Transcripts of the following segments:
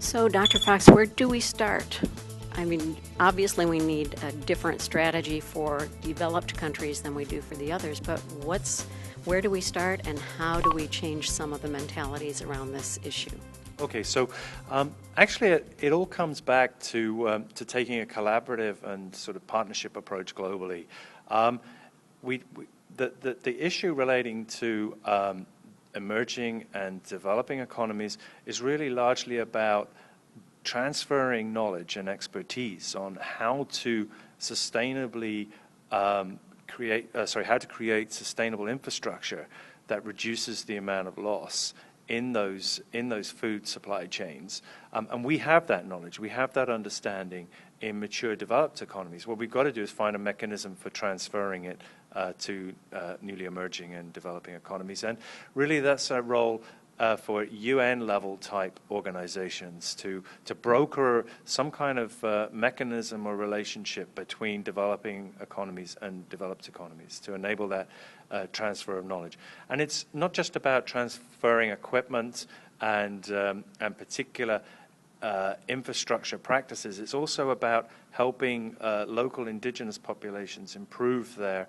So, Dr. Fox, where do we start? I mean, obviously we need a different strategy for developed countries than we do for the others, but where do we start and how do we change some of the mentalities around this issue? Okay, so actually it all comes back to taking a collaborative and sort of partnership approach globally. The issue relating to emerging and developing economies is really largely about transferring knowledge and expertise on how to sustainably create sustainable infrastructure that reduces the amount of loss in those food supply chains. And we have that knowledge, we have that understanding in mature developed economies. What we've got to do is find a mechanism for transferring it to newly emerging and developing economies. And really that's a role for UN-level type organizations to broker some kind of mechanism or relationship between developing economies and developed economies to enable that transfer of knowledge. And it's not just about transferring equipment and particular infrastructure practices. It's also about helping local indigenous populations improve their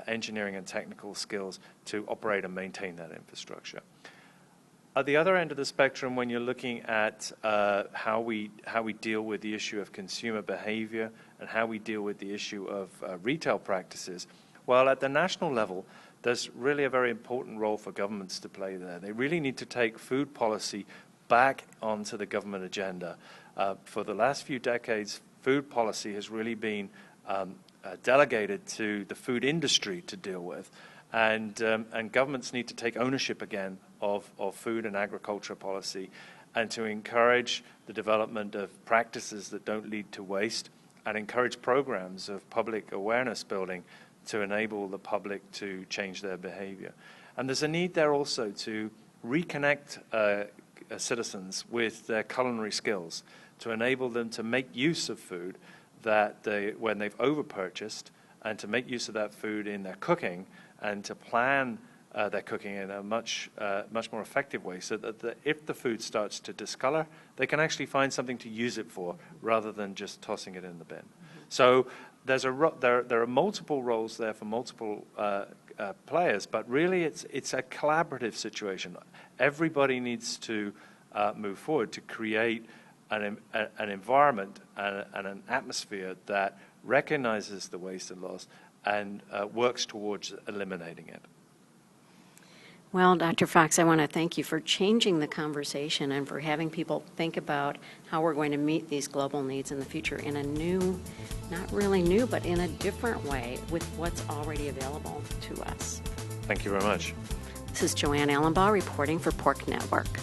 engineering and technical skills to operate and maintain that infrastructure. At the other end of the spectrum, when you're looking at how we deal with the issue of consumer behavior and how we deal with the issue of retail practices, well, at the national level, there's really a very important role for governments to play there. They really need to take food policy back onto the government agenda. For the last few decades, food policy has really been delegated to the food industry to deal with. And governments need to take ownership again of food and agriculture policy and to encourage the development of practices that don't lead to waste and encourage programs of public awareness building to enable the public to change their behavior. And there's a need there also to reconnect citizens with their culinary skills, to enable them to make use of food when they've overpurchased, and to make use of that food in their cooking and to plan their cooking in a much more effective way, so that if the food starts to discolor, they can actually find something to use it for rather than just tossing it in the bin. Mm-hmm. So there are multiple roles there for multiple players, but really it's a collaborative situation. Everybody needs to move forward to create an environment and an atmosphere that recognizes the waste and loss and works towards eliminating it. Well, Dr. Fox, I want to thank you for changing the conversation and for having people think about how we're going to meet these global needs in the future in a new, not really new, but in a different way with what's already available to us. Thank you very much. This is JoAnn Alumbaugh reporting for PorkNetwork.